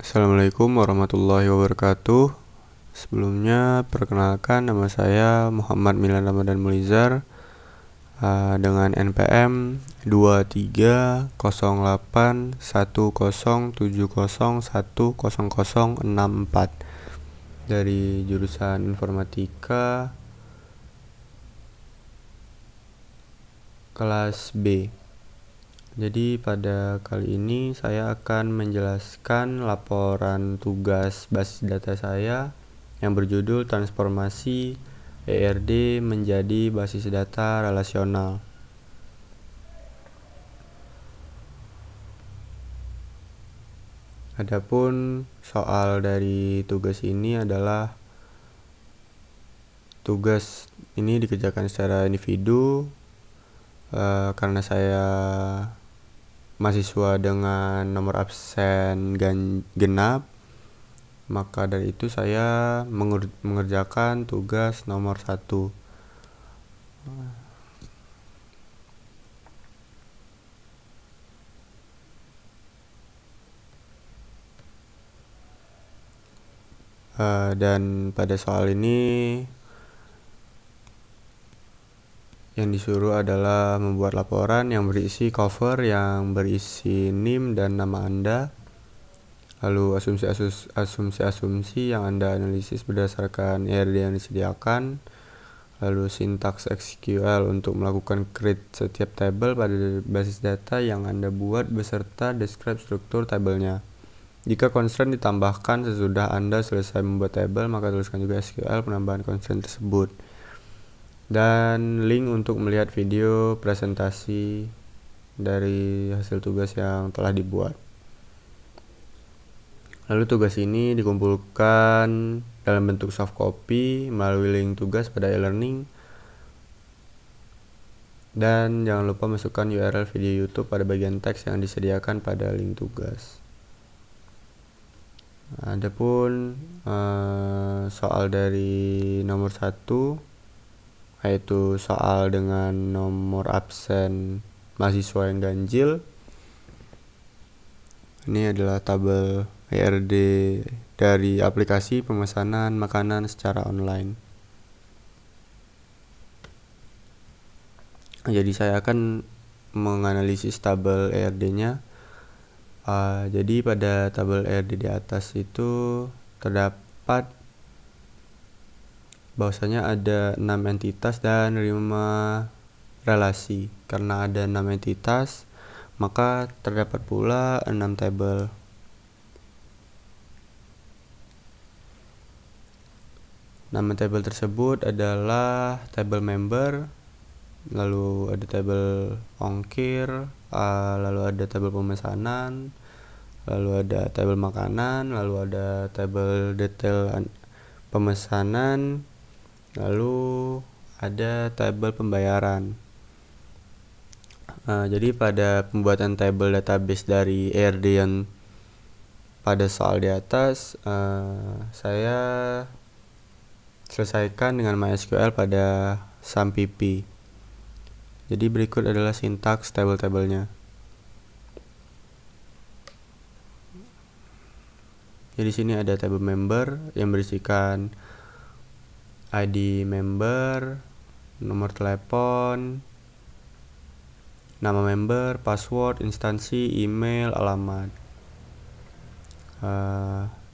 Assalamualaikum warahmatullahi wabarakatuh. Sebelumnya, perkenalkan nama saya Muhammad Milan Ramadan Mulizar dengan NPM 230810701064 dari jurusan Informatika kelas B. Jadi pada kali ini saya akan menjelaskan laporan tugas basis data saya yang berjudul Transformasi ERD menjadi basis data relasional. Adapun soal dari tugas ini adalah tugas ini dikerjakan secara individu karena saya mahasiswa dengan nomor absen genap, maka dari itu saya mengerjakan tugas nomor 1. Dan pada soal ini yang disuruh adalah membuat laporan yang berisi cover yang berisi NIM dan nama Anda, lalu asumsi-asumsi yang Anda analisis berdasarkan ERD yang disediakan, lalu sintaks SQL untuk melakukan create setiap tabel pada basis data yang Anda buat beserta describe struktur tabelnya. Jika constraint ditambahkan sesudah Anda selesai membuat tabel, maka tuliskan juga SQL penambahan constraint tersebut. Dan link untuk melihat video presentasi dari hasil tugas yang telah dibuat. Lalu tugas ini dikumpulkan dalam bentuk soft copy melalui link tugas pada e-learning. Dan jangan lupa masukkan URL video YouTube pada bagian teks yang disediakan pada link tugas. Adapun soal dari nomor 1, yaitu soal dengan nomor absen mahasiswa yang ganjil. Ini adalah tabel ERD dari aplikasi pemesanan makanan secara online. Jadi saya akan menganalisis tabel ERD-nya. Jadi pada tabel ERD di atas itu terdapat bahwasanya ada 6 entitas dan 5 relasi. Karena ada 6 entitas, maka terdapat pula 6 tabel. Nama tabel tersebut adalah tabel member, lalu ada tabel ongkir, lalu ada tabel pemesanan, lalu ada tabel makanan, lalu ada tabel detail pemesanan, lalu ada tabel pembayaran. Jadi pada pembuatan tabel database dari ERD yang pada soal di atas, saya selesaikan dengan MySQL pada SAMPP. Jadi berikut adalah sintaks tabel-tabelnya. Jadi sini ada tabel member yang berisikan ID member, nomor telepon, nama member, password, instansi, email, alamat.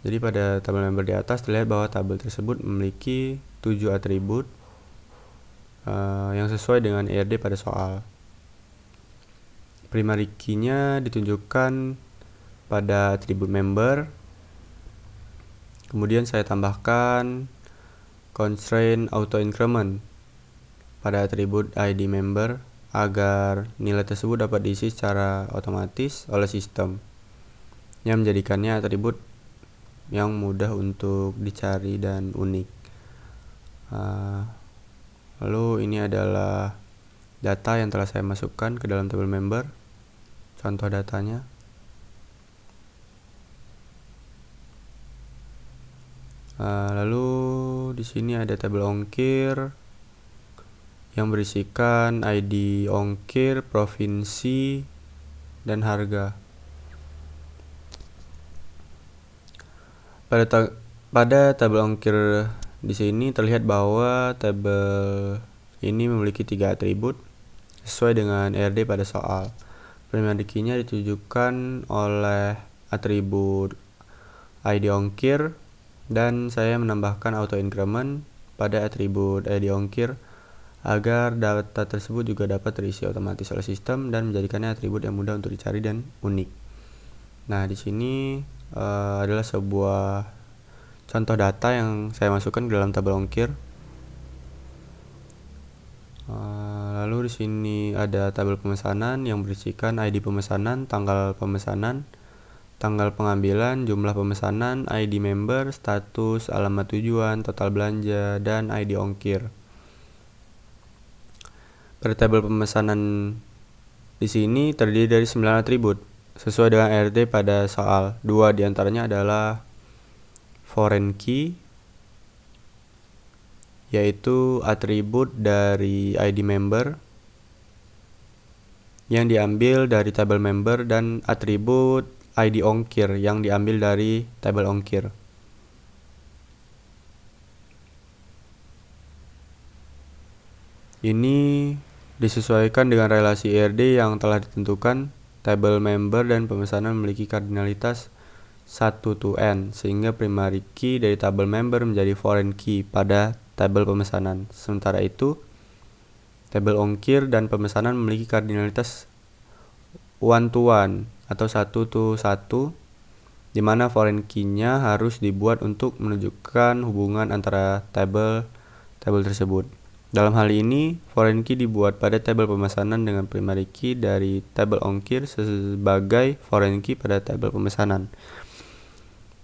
Jadi pada tabel member di atas terlihat bahwa tabel tersebut memiliki 7 atribut yang sesuai dengan ERD pada soal. Primary key-nya ditunjukkan pada atribut member. Kemudian saya tambahkan constraint auto increment pada atribut ID member agar nilai tersebut dapat diisi secara otomatis oleh sistem, yang menjadikannya atribut yang mudah untuk dicari dan unik. Lalu ini adalah data yang telah saya masukkan ke dalam tabel member. Contoh datanya. Lalu di sini ada tabel ongkir yang berisikan ID ongkir, provinsi, dan harga. Pada tabel ongkir di sini terlihat bahwa tabel ini memiliki 3 atribut sesuai dengan ERD pada soal. Primary key-nya ditunjukkan oleh atribut ID ongkir, dan saya menambahkan auto increment pada atribut ID ongkir agar data tersebut juga dapat terisi otomatis oleh sistem dan menjadikannya atribut yang mudah untuk dicari dan unik. Nah, di sini adalah sebuah contoh data yang saya masukkan ke dalam tabel ongkir. Lalu di sini ada tabel pemesanan yang berisikan ID pemesanan, tanggal pemesanan, tanggal pengambilan, jumlah pemesanan, ID member, status, alamat tujuan, total belanja, dan ID ongkir. Pada tabel pemesanan di sini terdiri dari 9 atribut sesuai dengan ERD pada soal. 2 diantaranya adalah foreign key, yaitu atribut dari ID member yang diambil dari tabel member, dan atribut ID ongkir yang diambil dari tabel ongkir. Ini disesuaikan dengan relasi ERD yang telah ditentukan. Tabel member dan pemesanan memiliki kardinalitas 1 to n, sehingga primary key dari tabel member menjadi foreign key pada tabel pemesanan. Sementara itu, tabel ongkir dan pemesanan memiliki kardinalitas 1 to 1 atau 1 to 1, di mana foreign key-nya harus dibuat untuk menunjukkan hubungan antara tabel tersebut. Dalam hal ini, foreign key dibuat pada tabel pemesanan dengan primary key dari tabel ongkir sebagai foreign key pada tabel pemesanan.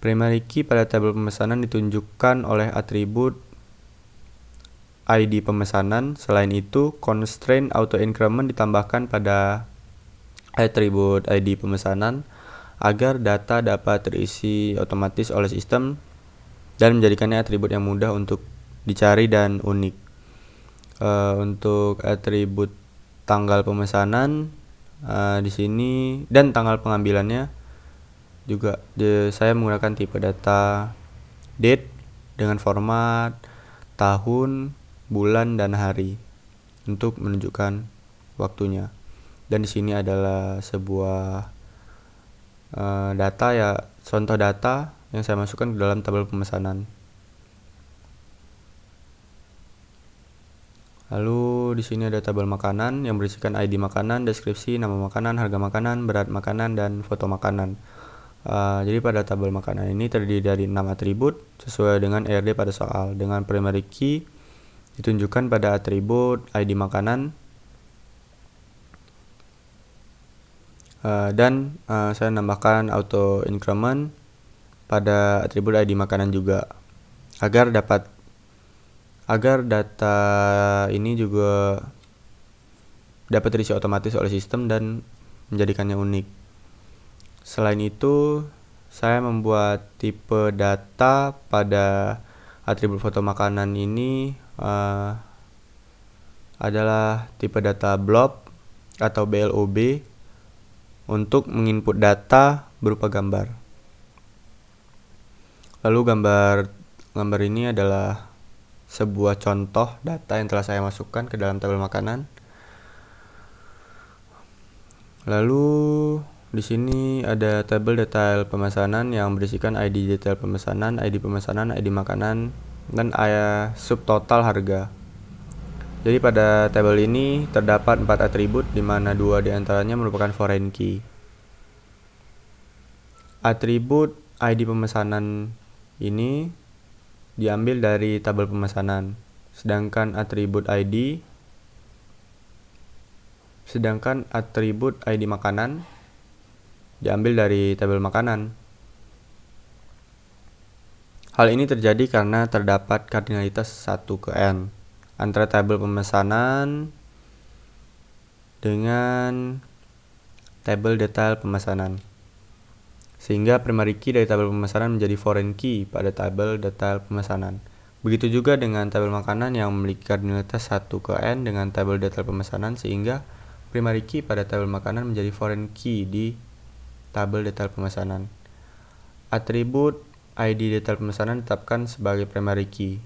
Primary key pada tabel pemesanan ditunjukkan oleh atribut ID pemesanan. Selain itu, constraint auto increment ditambahkan pada atribut ID pemesanan agar data dapat terisi otomatis oleh sistem dan menjadikannya atribut yang mudah untuk dicari dan unik. Untuk atribut tanggal pemesanan di sini dan tanggal pengambilannya juga saya menggunakan tipe data date dengan format tahun, bulan, dan hari untuk menunjukkan waktunya. Dan di sini adalah sebuah data, ya, contoh data yang saya masukkan ke dalam tabel pemesanan. Lalu di sini ada tabel makanan yang berisikan ID makanan, deskripsi, nama makanan, harga makanan, berat makanan, dan foto makanan. Jadi pada tabel makanan ini terdiri dari 6 atribut sesuai dengan ERD pada soal, dengan primary key ditunjukkan pada atribut ID makanan, dan saya nambahkan auto increment pada atribut ID makanan juga agar data ini juga dapat terisi otomatis oleh sistem dan menjadikannya unik. Selain itu, saya membuat tipe data pada atribut foto makanan ini adalah tipe data blob atau BLOB untuk menginput data berupa gambar. Lalu gambar ini adalah sebuah contoh data yang telah saya masukkan ke dalam tabel makanan. Lalu di sini ada tabel detail pemesanan yang berisikan ID detail pemesanan, ID makanan, dan subtotal harga. Jadi pada tabel ini terdapat 4 atribut, di mana 2 diantaranya merupakan foreign key. Atribut ID pemesanan ini diambil dari tabel pemesanan, sedangkan atribut ID makanan diambil dari tabel makanan. Hal ini terjadi karena terdapat kardinalitas 1 ke n antara tabel pemesanan dengan tabel detail pemesanan, sehingga primary key dari tabel pemesanan menjadi foreign key pada tabel detail pemesanan. Begitu juga dengan tabel makanan yang memiliki kardinalitas 1 ke n dengan tabel detail pemesanan, sehingga primary key pada tabel makanan menjadi foreign key di tabel detail pemesanan. Atribut ID detail pemesanan ditetapkan sebagai primary key.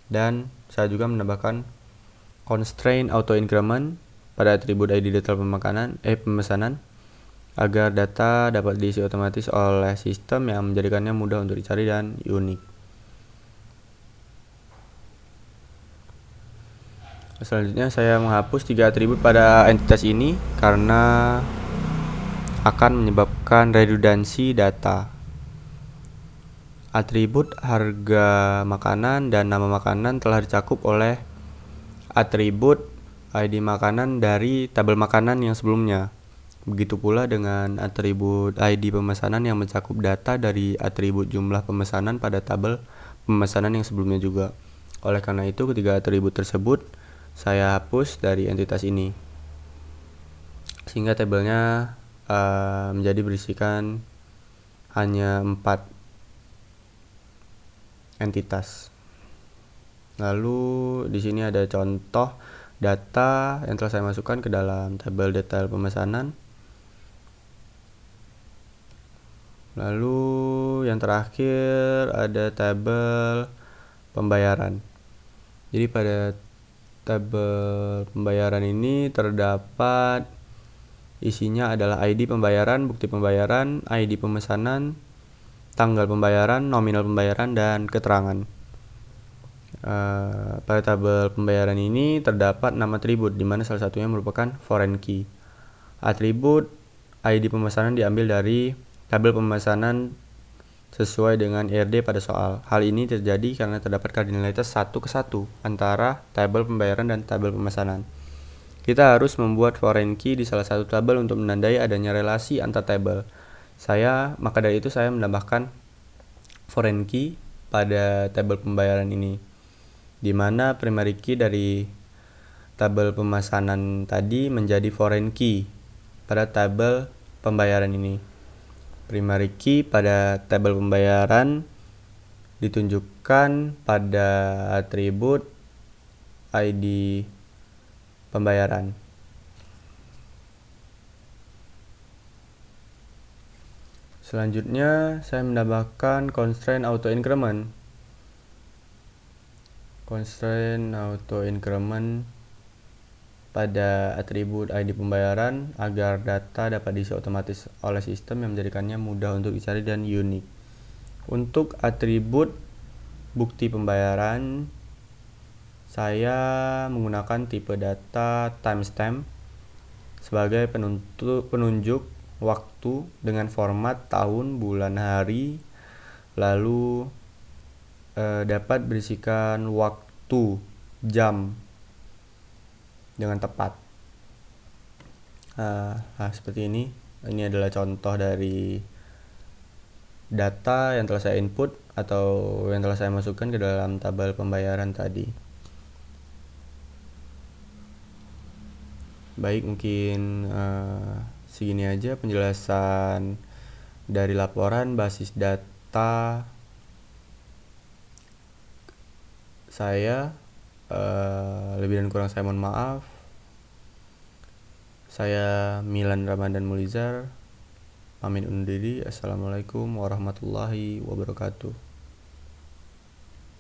Dan saya juga menambahkan constraint auto increment pada atribut ID detail pemesanan agar data dapat diisi otomatis oleh sistem yang menjadikannya mudah untuk dicari dan unik. Selanjutnya saya menghapus 3 atribut pada entitas ini karena akan menyebabkan redundansi data. Atribut harga makanan dan nama makanan telah dicakup oleh atribut ID makanan dari tabel makanan yang sebelumnya. Begitu pula dengan atribut ID pemesanan yang mencakup data dari atribut jumlah pemesanan pada tabel pemesanan yang sebelumnya juga. Oleh karena itu, ketiga atribut tersebut saya hapus dari entitas ini, sehingga tabelnya menjadi berisikan hanya 4 entitas. Lalu di sini ada contoh data yang telah saya masukkan ke dalam tabel detail pemesanan. Lalu yang terakhir ada tabel pembayaran. Jadi pada tabel pembayaran ini terdapat isinya adalah ID pembayaran, bukti pembayaran, ID pemesanan, tanggal pembayaran, nominal pembayaran, dan keterangan. Pada tabel pembayaran ini terdapat 6 atribut, di mana salah satunya merupakan foreign key. Atribut ID pemesanan diambil dari tabel pemesanan sesuai dengan ERD pada soal. Hal ini terjadi karena terdapat kardinalitas 1 ke 1 antara tabel pembayaran dan tabel pemesanan. Kita harus membuat foreign key di salah satu tabel untuk menandai adanya relasi antar tabel. Maka dari itu saya menambahkan foreign key pada tabel pembayaran ini, di mana primary key dari tabel pemesanan tadi menjadi foreign key pada tabel pembayaran ini. Primary key pada tabel pembayaran ditunjukkan pada atribut ID pembayaran. Selanjutnya, saya menambahkan constraint auto increment. Constraint auto increment pada atribut ID pembayaran agar data dapat diisi otomatis oleh sistem yang menjadikannya mudah untuk dicari dan unik. Untuk atribut bukti pembayaran, saya menggunakan tipe data timestamp sebagai penunjuk waktu dengan format tahun, bulan, hari, lalu dapat berisikan waktu, jam dengan tepat. Seperti ini. Ini adalah contoh dari data yang telah saya input atau yang telah saya masukkan ke dalam tabel pembayaran tadi. Baik, mungkin segini aja penjelasan dari laporan basis data saya. Lebih dan kurang saya mohon maaf. Saya Milan Ramadan Mulizar, pamit undur diri. Assalamualaikum warahmatullahi wabarakatuh.